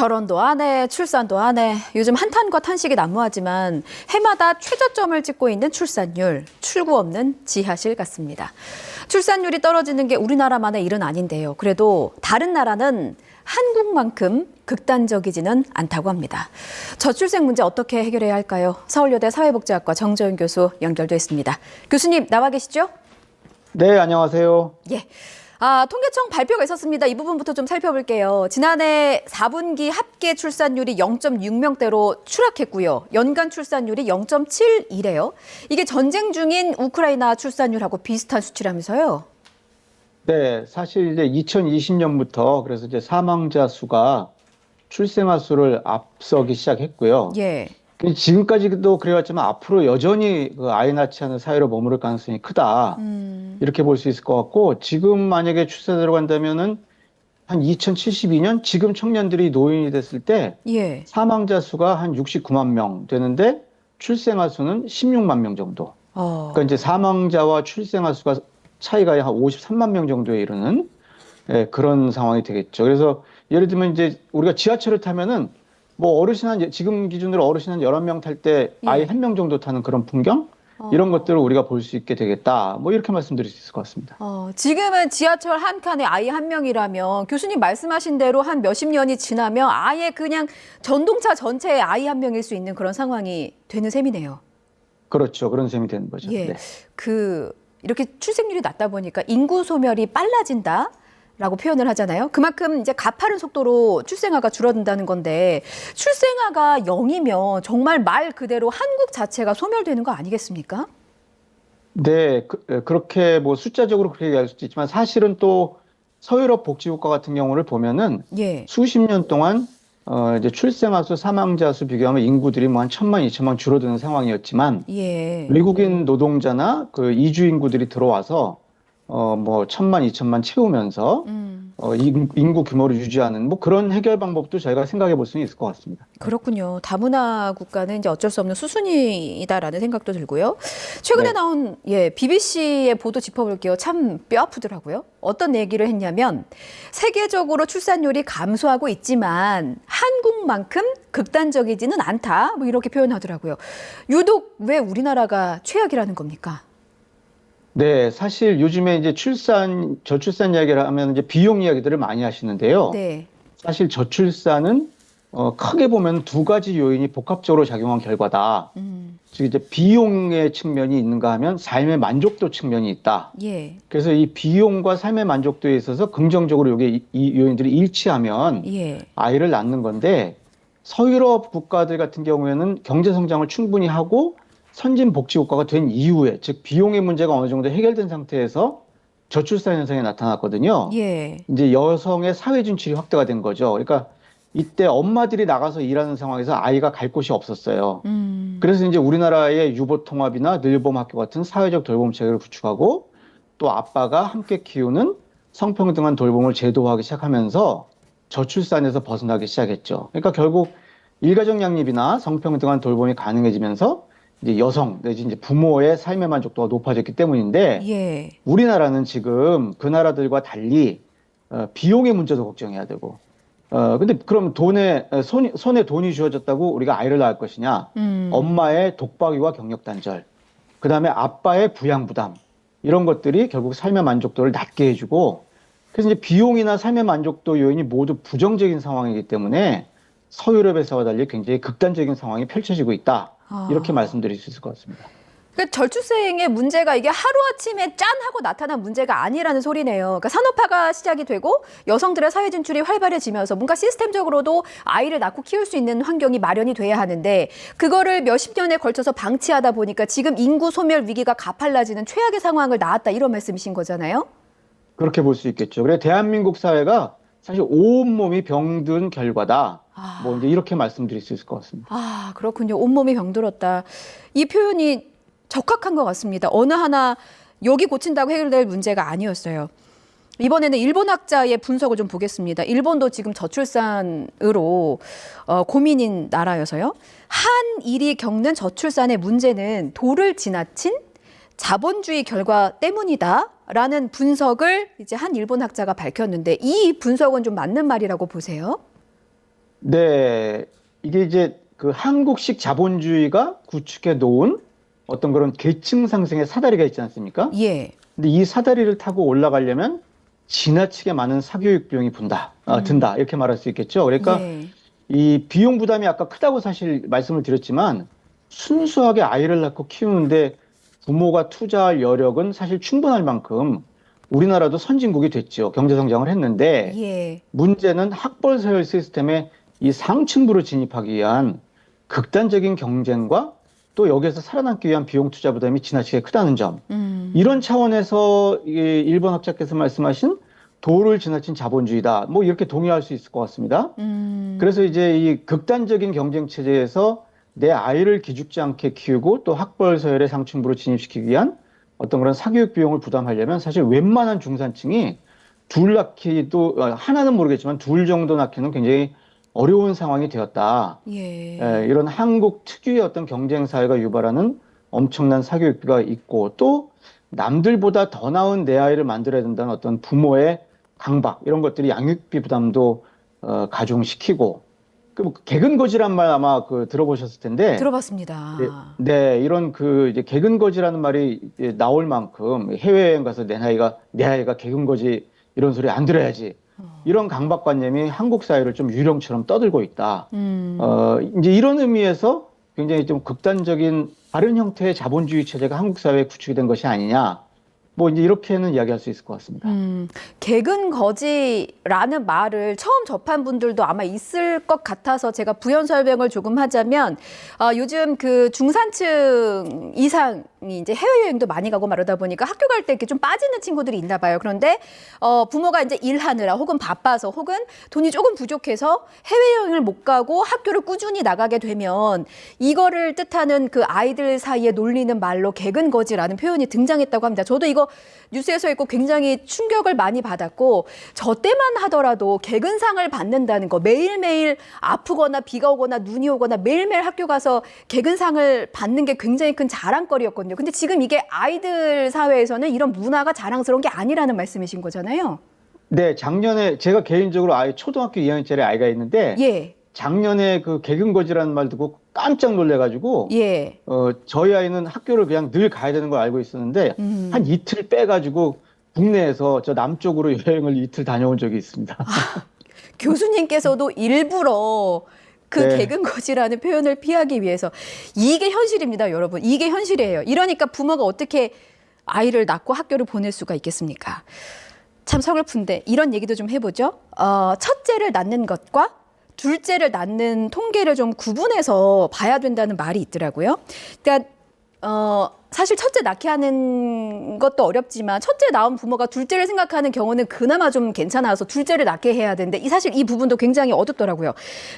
결혼도 안 해, 출산도 안 해. 요즘 한탄과 탄식이 난무하지만 해마다 최저점을 찍고 있는 출산율, 출구 없는 지하실 같습니다. 출산율이 떨어지는 게 우리나라만의 일은 아닌데요. 그래도 다른 나라는 한국만큼 극단적이지는 않다고 합니다. 저출생 문제 어떻게 해결해야 할까요? 서울여대 사회복지학과 정재훈 교수 연결돼 있습니다. 교수님 나와 계시죠? 네, 안녕하세요. 예. 통계청 발표가 있었습니다. 이 부분부터 좀 살펴볼게요. 지난해 4분기 합계 출산율이 0.6명대로 추락했고요. 연간 출산율이 0.71이래요. 이게 전쟁 중인 우크라이나 출산율하고 비슷한 수치라면서요? 네, 사실 이제 2020년부터 그래서 이제 사망자 수가 출생아 수를 앞서기 시작했고요. 예. 지금까지도 그래왔지만 앞으로 여전히 그 아이 낳지 않은 사회로 머무를 가능성이 크다. 이렇게 볼 수 있을 것 같고, 지금 만약에 추세대로 간다면은 한 2072년 지금 청년들이 노인이 됐을 때 예. 사망자 수가 한 69만 명 되는데 출생아 수는 16만 명 정도. 그러니까 이제 사망자와 출생아 수가 차이가 한 53만 명 정도에 이르는 그런 상황이 되겠죠. 그래서 예를 들면 이제 우리가 지하철을 타면은 뭐 어르신 지금 기준으로 어르신 한 11명 탈 때 아이 1명 정도 타는 그런 풍경? 이런 것들을 우리가 볼 수 있게 되겠다. 뭐 이렇게 말씀드릴 수 있을 것 같습니다. 지금은 지하철 한 칸에 아이 1명이라면 교수님 말씀하신 대로 한 몇십 년이 지나면 아예 그냥 전동차 전체에 아이 1명일 수 있는 그런 상황이 되는 셈이네요. 그렇죠. 그런 셈이 되는 거죠. 예. 네. 이렇게 출생률이 낮다 보니까 인구 소멸이 빨라진다라고 표현을 하잖아요. 그만큼 이제 가파른 속도로 출생아가 줄어든다는 건데 출생아가 0이면 정말 말 그대로 한국 자체가 소멸되는 거 아니겠습니까? 네, 그렇게 뭐 숫자적으로 그렇게 얘기할 수도 있지만 사실은 또 서유럽 복지국가 같은 경우를 보면은 예. 수십 년 동안 이제 출생아 수, 사망자 수 비교하면 인구들이 뭐 한 1,000만, 2,000만 줄어드는 상황이었지만 예. 외국인 노동자나 그 이주 인구들이 들어와서 뭐 1,000만, 2,000만 채우면서 인구 규모를 유지하는 뭐 그런 해결 방법도 저희가 생각해 볼 수는 있을 것 같습니다. 그렇군요. 다문화 국가는 이제 어쩔 수 없는 수순이다라는 생각도 들고요. 최근에 네. 나온 BBC의 보도 짚어볼게요. 참 뼈아프더라고요. 어떤 얘기를 했냐면 세계적으로 출산율이 감소하고 있지만 한국만큼 극단적이지는 않다. 뭐 이렇게 표현하더라고요. 유독 왜 우리나라가 최악이라는 겁니까? 네, 사실 요즘에 이제 저출산 이야기를 하면 이제 비용 이야기들을 많이 하시는데요. 네. 사실 저출산은 크게 보면 두 가지 요인이 복합적으로 작용한 결과다. 즉 이제 비용의 측면이 있는가 하면 삶의 만족도 측면이 있다. 예. 그래서 이 비용과 삶의 만족도에 있어서 긍정적으로 이 요인들이 일치하면 예. 아이를 낳는 건데 서유럽 국가들 같은 경우에는 경제 성장을 충분히 하고 선진 복지 국가가 된 이후에, 즉 비용의 문제가 어느 정도 해결된 상태에서 저출산 현상이 나타났거든요. 예. 이제 여성의 사회 진출이 확대가 된 거죠. 그러니까 이때 엄마들이 나가서 일하는 상황에서 아이가 갈 곳이 없었어요. 그래서 이제 우리나라의 유보통합이나 늘봄학교 같은 사회적 돌봄 체계를 구축하고 또 아빠가 함께 키우는 성평등한 돌봄을 제도화하기 시작하면서 저출산에서 벗어나기 시작했죠. 그러니까 결국 일가정 양립이나 성평등한 돌봄이 가능해지면서 이제 여성 내지 이제 부모의 삶의 만족도가 높아졌기 때문인데 예. 우리나라는 지금 그 나라들과 달리 비용의 문제도 걱정해야 되고 근데 그럼 손에 돈이 주어졌다고 우리가 아이를 낳을 것이냐? 엄마의 독박이와 경력 단절, 그다음에 아빠의 부양 부담 이런 것들이 결국 삶의 만족도를 낮게 해주고 그래서 이제 비용이나 삶의 만족도 요인이 모두 부정적인 상황이기 때문에 서유럽에서와 달리 굉장히 극단적인 상황이 펼쳐지고 있다. 이렇게 말씀드릴 수 있을 것 같습니다. 그러니까 저출생의 문제가 이게 하루아침에 짠 하고 나타난 문제가 아니라는 소리네요. 그러니까 산업화가 시작이 되고 여성들의 사회 진출이 활발해지면서 뭔가 시스템적으로도 아이를 낳고 키울 수 있는 환경이 마련이 돼야 하는데 그거를 몇십 년에 걸쳐서 방치하다 보니까 지금 인구 소멸 위기가 가팔라지는 최악의 상황을 낳았다 이런 말씀이신 거잖아요? 그렇게 볼 수 있겠죠. 그래 대한민국 사회가 사실 온몸이 병든 결과다. 뭐 이제 이렇게 말씀드릴 수 있을 것 같습니다. 그렇군요. 온몸이 병들었다. 이 표현이 적합한 것 같습니다. 어느 하나 여기 고친다고 해결될 문제가 아니었어요. 이번에는 일본 학자의 분석을 좀 보겠습니다. 일본도 지금 저출산으로 고민인 나라여서요. 한일이 겪는 저출산의 문제는 도를 지나친 자본주의 결과 때문이다라는 분석을 이제 한 일본 학자가 밝혔는데 이 분석은 좀 맞는 말이라고 보세요? 네, 이게 이제 그 한국식 자본주의가 구축해 놓은 어떤 그런 계층 상승의 사다리가 있지 않습니까? 예. 근데 이 사다리를 타고 올라가려면 지나치게 많은 사교육 비용이 든다. 이렇게 말할 수 있겠죠. 그러니까 예. 이 비용 부담이 아까 크다고 사실 말씀을 드렸지만 순수하게 아이를 낳고 키우는데 부모가 투자할 여력은 사실 충분할 만큼 우리나라도 선진국이 됐죠. 경제 성장을 했는데 예. 문제는 학벌 서열 시스템에 이 상층부로 진입하기 위한 극단적인 경쟁과 또 여기에서 살아남기 위한 비용 투자 부담이 지나치게 크다는 점. 이런 차원에서 이 일본 학자께서 말씀하신 도를 지나친 자본주의다. 뭐 이렇게 동의할 수 있을 것 같습니다. 그래서 이제 이 극단적인 경쟁 체제에서 내 아이를 기죽지 않게 키우고 또 학벌 서열의 상층부로 진입시키기 위한 어떤 그런 사교육 비용을 부담하려면 사실 웬만한 중산층이 둘 낳기도 하나는 모르겠지만 둘 정도 낳기는 굉장히 어려운 상황이 되었다. 예. 이런 한국 특유의 어떤 경쟁 사회가 유발하는 엄청난 사교육비가 있고 또 남들보다 더 나은 내 아이를 만들어야 된다는 어떤 부모의 강박 이런 것들이 양육비 부담도 가중시키고 그 개근거지란 말 아마 그 들어보셨을 텐데 들어봤습니다. 네, 이런 그 이제 개근거지라는 말이 이제 나올 만큼 해외여행 가서 내 아이가 개근거지 이런 소리 안 들어야지. 이런 강박관념이 한국 사회를 좀 유령처럼 떠들고 있다. 이제 이런 의미에서 굉장히 좀 극단적인 다른 형태의 자본주의 체제가 한국 사회에 구축이 된 것이 아니냐. 뭐 이제 이렇게는 이야기할 수 있을 것 같습니다. 개근거지라는 말을 처음 접한 분들도 아마 있을 것 같아서 제가 부연 설명을 조금 하자면 요즘 그 중산층 이상이 이제 해외여행도 많이 가고 말하다 보니까 학교 갈 때 이렇게 좀 빠지는 친구들이 있나 봐요. 그런데 부모가 이제 일하느라 혹은 바빠서 혹은 돈이 조금 부족해서 해외여행을 못 가고 학교를 꾸준히 나가게 되면 이거를 뜻하는 그 아이들 사이에 놀리는 말로 개근거지라는 표현이 등장했다고 합니다. 저도 이거 뉴스에서 읽고 굉장히 충격을 많이 받았고 저 때만 하더라도 개근상을 받는다는 거 매일매일 아프거나 비가 오거나 눈이 오거나 매일매일 학교 가서 개근상을 받는 게 굉장히 큰 자랑거리였거든요. 근데 지금 이게 아이들 사회에서는 이런 문화가 자랑스러운 게 아니라는 말씀이신 거잖아요. 네, 작년에 제가 개인적으로 초등학교 2학년짜리 아이가 있는데 예. 작년에 그 개근거지라는 말 듣고 깜짝 놀래가지고 예. 저희 아이는 학교를 그냥 늘 가야 되는 걸 알고 있었는데 한 이틀 빼가지고 국내에서 저 남쪽으로 여행을 이틀 다녀온 적이 있습니다. 교수님께서도 일부러 그 네. 개근거지라는 표현을 피하기 위해서 이게 현실입니다, 여러분. 이게 현실이에요. 이러니까 부모가 어떻게 아이를 낳고 학교를 보낼 수가 있겠습니까? 참 서글픈데 이런 얘기도 좀 해보죠. 첫째를 낳는 것과 둘째를 낳는 통계를 좀 구분해서 봐야 된다는 말이 있더라고요. 그러니까 사실 첫째 낳게 하는 것도 어렵지만 첫째 낳은 부모가 둘째를 생각하는 경우는 그나마 좀 괜찮아서 둘째를 낳게 해야 되는데 사실 이 부분도 굉장히 어둡더라고요.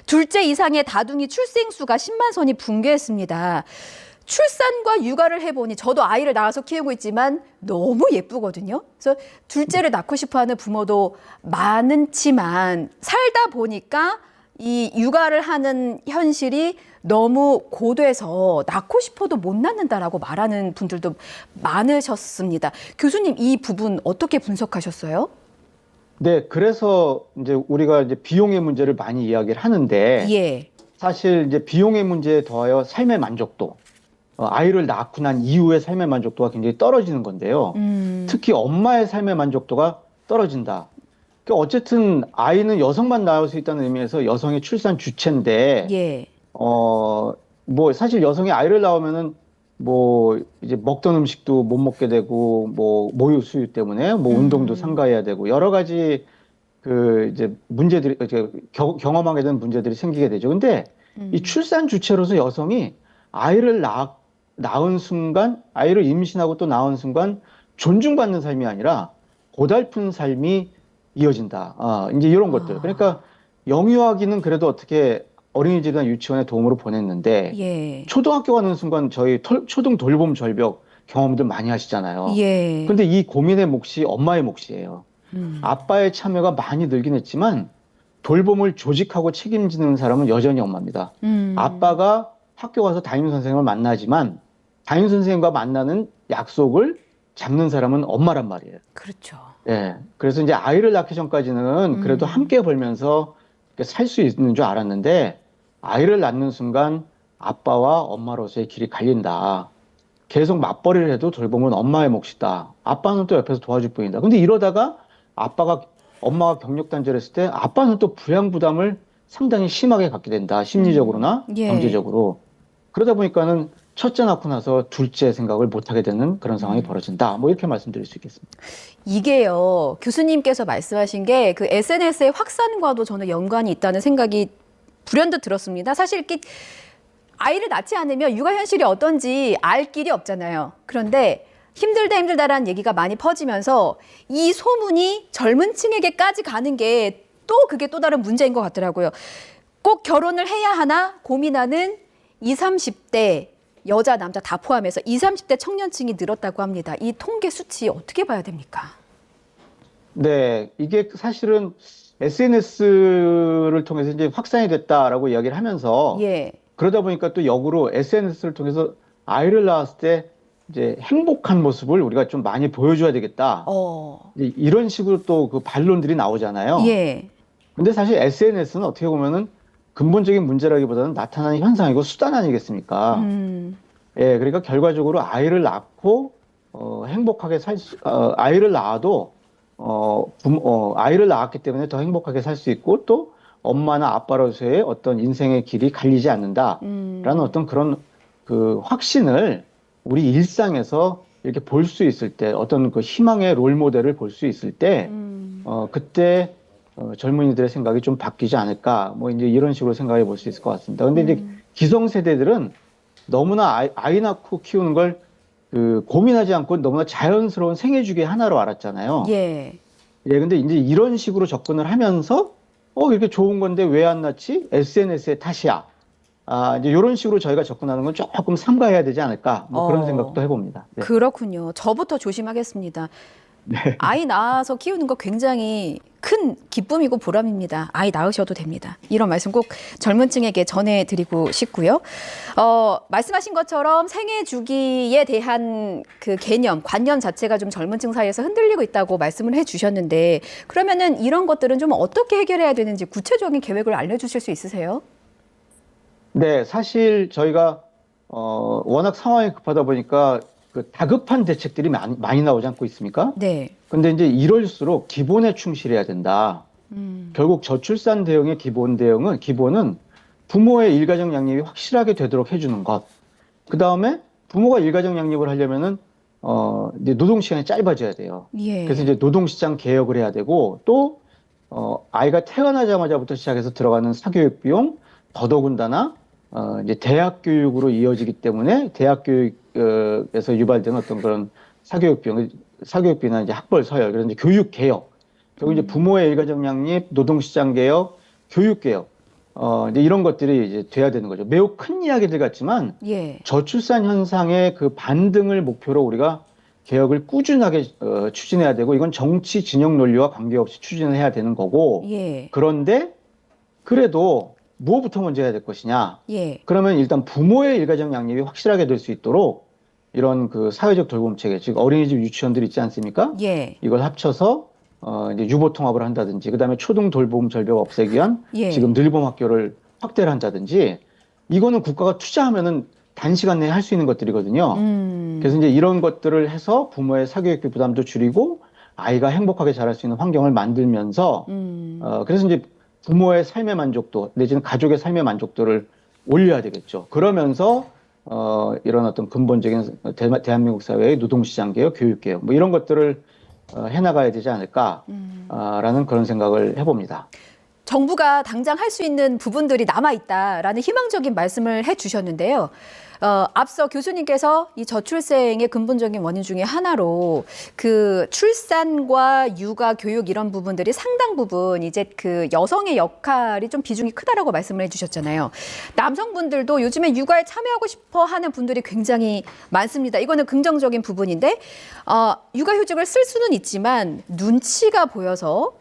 둘째 이상의 다둥이 출생수가 10만 선이 붕괴했습니다. 출산과 육아를 해보니 저도 아이를 낳아서 키우고 있지만 너무 예쁘거든요. 그래서 둘째를 낳고 싶어하는 부모도 많지만 살다 보니까 이 육아를 하는 현실이 너무 고돼서 낳고 싶어도 못 낳는다라고 말하는 분들도 많으셨습니다. 교수님 이 부분 어떻게 분석하셨어요? 네, 그래서 이제 우리가 이제 비용의 문제를 많이 이야기를 하는데 예. 사실 이제 비용의 문제에 더하여 삶의 만족도, 아이를 낳고 난 이후의 삶의 만족도가 굉장히 떨어지는 건데요. 특히 엄마의 삶의 만족도가 떨어진다. 그러니까 어쨌든 아이는 여성만 낳을 수 있다는 의미에서 여성의 출산 주체인데, 예. 뭐 사실 여성이 아이를 낳으면은 뭐 이제 먹던 음식도 못 먹게 되고, 뭐 모유 수유 때문에 뭐 운동도 삼가해야 되고 여러 가지 그 이제 문제들이 경험하게 되는 문제들이 생기게 되죠. 근데 이 출산 주체로서 여성이 아이를 낳은 순간, 아이를 임신하고 또 낳은 순간 존중받는 삶이 아니라 고달픈 삶이 이어진다. 이제 이런 것들. 그러니까 영유아기는 그래도 어떻게 어린이집이나 유치원에 도움으로 보냈는데 예. 초등학교 가는 순간 저희 초등 돌봄 절벽 경험들 많이 하시잖아요. 예. 근데 이 고민의 몫이 엄마의 몫이에요. 아빠의 참여가 많이 늘긴 했지만 돌봄을 조직하고 책임지는 사람은 여전히 엄마입니다. 아빠가 학교 가서 담임 선생님을 만나지만 담임 선생님과 만나는 약속을 잡는 사람은 엄마란 말이에요. 그렇죠. 예. 그래서 이제 아이를 낳기 전까지는 그래도 함께 벌면서 살 수 있는 줄 알았는데 아이를 낳는 순간 아빠와 엄마로서의 길이 갈린다. 계속 맞벌이를 해도 돌봄은 엄마의 몫이다. 아빠는 또 옆에서 도와줄 뿐이다. 근데 이러다가 엄마가 경력 단절했을 때 아빠는 또 부양 부담을 상당히 심하게 갖게 된다. 심리적으로나 예. 경제적으로. 그러다 보니까는 첫째 낳고 나서 둘째 생각을 못 하게 되는 그런 상황이 벌어진다. 뭐 이렇게 말씀드릴 수 있겠습니다. 이게요, 교수님께서 말씀하신 게 그 SNS의 확산과도 저는 연관이 있다는 생각이 불현듯 들었습니다. 사실 이렇게 아이를 낳지 않으면 육아 현실이 어떤지 알 길이 없잖아요. 그런데 힘들다라는 얘기가 많이 퍼지면서 이 소문이 젊은 층에게까지 가는 게 또 그게 또 다른 문제인 것 같더라고요. 꼭 결혼을 해야 하나 고민하는 20, 30대 여자, 남자 다 포함해서 20, 30대 청년층이 늘었다고 합니다. 이 통계 수치 어떻게 봐야 됩니까? 네, 이게 사실은 SNS를 통해서 이제 확산이 됐다라고 이야기를 하면서 예. 그러다 보니까 또 역으로 SNS를 통해서 아이를 낳았을 때 이제 행복한 모습을 우리가 좀 많이 보여줘야 되겠다. 이제 이런 식으로 또 그 반론들이 나오잖아요. 예. 근데 사실 SNS는 어떻게 보면은 근본적인 문제라기보다는 나타나는 현상이고 수단 아니겠습니까? 예, 그러니까 결과적으로 아이를 낳고 행복하게 아이를 낳아도 아이를 낳았기 때문에 더 행복하게 살 수 있고 또 엄마나 아빠로서의 어떤 인생의 길이 갈리지 않는다라는 어떤 그런 그 확신을 우리 일상에서 이렇게 볼 수 있을 때 어떤 그 희망의 롤 모델을 볼 수 있을 때 그때 젊은이들의 생각이 좀 바뀌지 않을까 뭐 이제 이런 식으로 생각해 볼 수 있을 것 같습니다. 근데 이제 기성세대들은 너무나 아이 낳고 키우는 걸 그 고민하지 않고 너무나 자연스러운 생애주기의 하나로 알았잖아요. 예. 예, 근데 이제 이런 식으로 접근을 하면서 이렇게 좋은 건데 왜 안 낳지? SNS의 탓이야. 이제 이런 식으로 저희가 접근하는 건 조금 삼가해야 되지 않을까 뭐 그런 생각도 해봅니다. 네. 그렇군요. 저부터 조심하겠습니다. 네. 아이 낳아서 키우는 거 굉장히 큰 기쁨이고 보람입니다. 아이 낳으셔도 됩니다. 이런 말씀 꼭 젊은 층에게 전해드리고 싶고요. 말씀하신 것처럼 생애 주기에 대한 그 개념, 관념 자체가 좀 젊은 층 사이에서 흔들리고 있다고 말씀을 해주셨는데 그러면은 이런 것들은 좀 어떻게 해결해야 되는지 구체적인 계획을 알려주실 수 있으세요? 네, 사실 저희가 워낙 상황이 급하다 보니까 그 다급한 대책들이 많이 나오지 않고 있습니까? 네. 근데 이제 이럴수록 기본에 충실해야 된다. 결국 저출산 대응의 기본은 부모의 일가정 양립이 확실하게 되도록 해주는 것. 그 다음에 부모가 일가정 양립을 하려면은 이제 노동 시간이 짧아져야 돼요. 예. 그래서 이제 노동시장 개혁을 해야 되고 또 아이가 태어나자마자부터 시작해서 들어가는 사교육 비용 더더군다나 이제 대학 교육으로 이어지기 때문에 대학 교육에서 유발되는 어떤 그런 사교육비나 이제 학벌 서열, 그런 이제 교육 개혁, 결국 이제 부모의 일가정 양립, 노동시장 개혁, 교육 개혁, 이제 이런 것들이 이제 돼야 되는 거죠. 매우 큰 이야기들 같지만 예. 저출산 현상의 그 반등을 목표로 우리가 개혁을 꾸준하게 추진해야 되고 이건 정치 진영 논리와 관계없이 추진을 해야 되는 거고. 예. 그런데 그래도 무엇부터 먼저 해야 될 것이냐? 예. 그러면 일단 부모의 일가정 양립이 확실하게 될 수 있도록 이런 그 사회적 돌봄 체계, 즉 어린이집 유치원들 있지 않습니까? 예. 이걸 합쳐서 이제 유보 통합을 한다든지, 그다음에 초등 돌봄 절벽 없애기 위한 예. 지금 늘봄 학교를 확대를 한다든지, 이거는 국가가 투자하면은 단시간 내에 할 수 있는 것들이거든요. 그래서 이제 이런 것들을 해서 부모의 사교육비 부담도 줄이고 아이가 행복하게 자랄 수 있는 환경을 만들면서 그래서 이제 부모의 삶의 만족도 내지는 가족의 삶의 만족도를 올려야 되겠죠. 그러면서 이런 어떤 근본적인 대한민국 사회의 노동시장 개혁, 교육 개혁 뭐 이런 것들을 해나가야 되지 않을까라는 그런 생각을 해봅니다. 정부가 당장 할 수 있는 부분들이 남아있다라는 희망적인 말씀을 해주셨는데요. 앞서 교수님께서 이 저출생의 근본적인 원인 중에 하나로 그 출산과 육아, 교육 이런 부분들이 상당 부분 이제 그 여성의 역할이 좀 비중이 크다라고 말씀을 해주셨잖아요. 남성분들도 요즘에 육아에 참여하고 싶어 하는 분들이 굉장히 많습니다. 이거는 긍정적인 부분인데 육아휴직을 쓸 수는 있지만 눈치가 보여서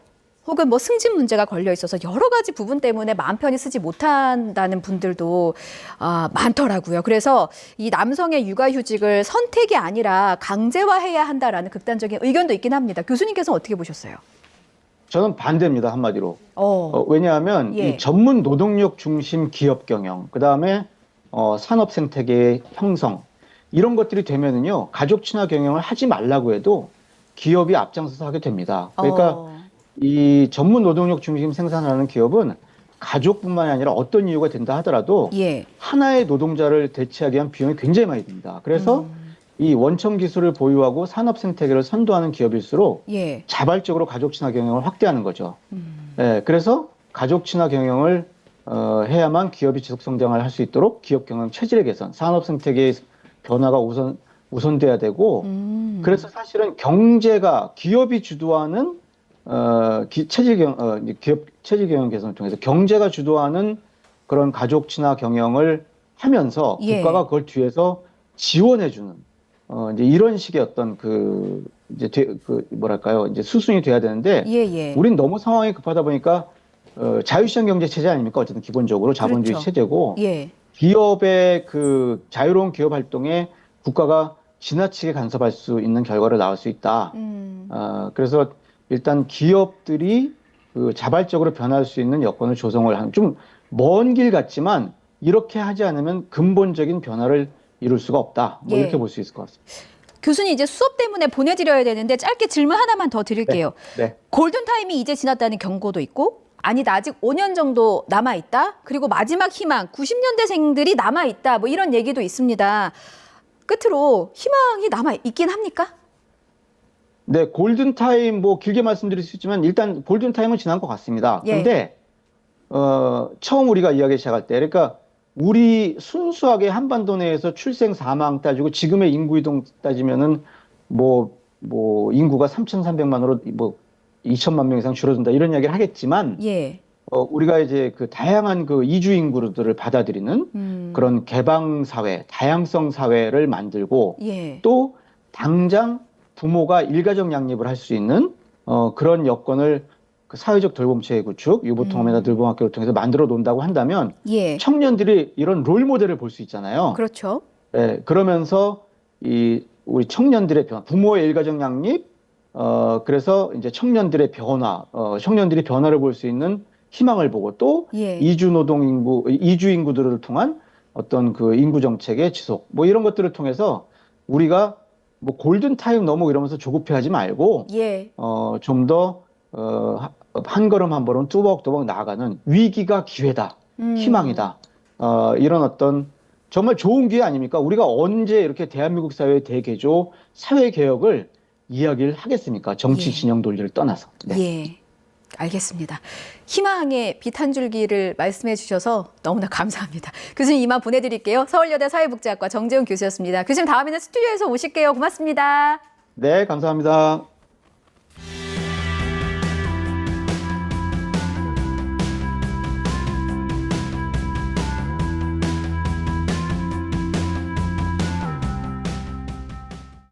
혹은 뭐 승진 문제가 걸려 있어서 여러 가지 부분 때문에 마음 편히 쓰지 못한다는 분들도 많더라고요. 그래서 이 남성의 육아휴직을 선택이 아니라 강제화해야 한다라는 극단적인 의견도 있긴 합니다. 교수님께서는 어떻게 보셨어요? 저는 반대입니다, 한마디로. 왜냐하면 예. 이 전문 노동력 중심 기업 경영, 그다음에 산업 생태계의 형성, 이런 것들이 되면은요, 가족 친화 경영을 하지 말라고 해도 기업이 앞장서서 하게 됩니다. 그러니까 이 전문 노동력 중심 생산을 하는 기업은 가족뿐만이 아니라 어떤 이유가 된다 하더라도 예. 하나의 노동자를 대체하기 위한 비용이 굉장히 많이 듭니다. 그래서 이 원천 기술을 보유하고 산업 생태계를 선도하는 기업일수록 예. 자발적으로 가족 친화 경영을 확대하는 거죠. 예, 그래서 가족 친화 경영을 해야만 기업이 지속 성장을 할 수 있도록 기업 경영 체질의 개선, 산업 생태계의 변화가 우선돼야 되고, 그래서 사실은 경제가 기업이 주도하는 기업 체질 경영 개선을 통해서 경제가 주도하는 그런 가족 친화 경영을 하면서 예. 국가가 그걸 뒤에서 지원해주는 이제 이런 식의 어떤 뭐랄까요, 이제 수순이 돼야 되는데, 예. 우린 너무 상황이 급하다 보니까 자유시장 경제 체제 아닙니까? 어쨌든 기본적으로 자본주의 그렇죠. 체제고, 예. 기업의 그 자유로운 기업 활동에 국가가 지나치게 간섭할 수 있는 결과를 낳을 수 있다. 그래서 일단 기업들이 그 자발적으로 변할 수 있는 여건을 조성을 하는, 좀 먼 길 같지만 이렇게 하지 않으면 근본적인 변화를 이룰 수가 없다. 뭐 예. 이렇게 볼 수 있을 것 같습니다. 교수님 이제 수업 때문에 보내드려야 되는데 짧게 질문 하나만 더 드릴게요. 네. 골든타임이 이제 지났다는 경고도 있고 아니다 아직 5년 정도 남아있다. 그리고 마지막 희망 90년대생들이 남아있다. 뭐 이런 얘기도 있습니다. 끝으로 희망이 남아있긴 합니까? 네, 골든타임 뭐 길게 말씀드릴 수 있지만 일단 골든타임은 지난 것 같습니다. 예. 근데 처음 우리가 이야기 시작할 때, 그러니까 우리 순수하게 한반도 내에서 출생 사망 따지고 지금의 인구 이동 따지면은 뭐 인구가 3,300만으로 뭐 2천만 명 이상 줄어든다 이런 이야기를 하겠지만, 예. 우리가 이제 그 다양한 그 이주 인구들을 받아들이는 그런 개방 사회, 다양성 사회를 만들고, 예. 또 당장 부모가 일가정 양립을 할 수 있는 그런 여건을 그 사회적 돌봄체계 구축, 유보통합이나 돌봄학교를 통해서 만들어 놓는다고 한다면, 예. 청년들이 이런 롤 모델을 볼 수 있잖아요. 그렇죠. 예, 그러면서 우리 청년들의 변화, 부모의 일가정 양립, 그래서 이제 청년들의 변화, 청년들이 변화를 볼 수 있는 희망을 보고, 또 예. 이주 인구들을 통한 어떤 그 인구 정책의 지속, 뭐 이런 것들을 통해서 우리가 뭐 골든 타임 넘어 이러면서 조급해하지 말고, 예. 좀 더 한 걸음 한 걸음 뚜벅뚜벅 나아가는, 위기가 기회다, 희망이다, 이런 어떤 정말 좋은 기회 아닙니까? 우리가 언제 이렇게 대한민국 사회의 대개조 사회 개혁을 이야기를 하겠습니까? 정치 예. 진영 논리를 떠나서. 네. 예. 알겠습니다. 희망의 빛 한 줄기를 말씀해 주셔서 너무나 감사합니다. 교수님 이만 보내드릴게요. 서울여대 사회복지학과 정재훈 교수였습니다. 교수님 다음에는 스튜디오에서 오실게요. 고맙습니다. 네, 감사합니다.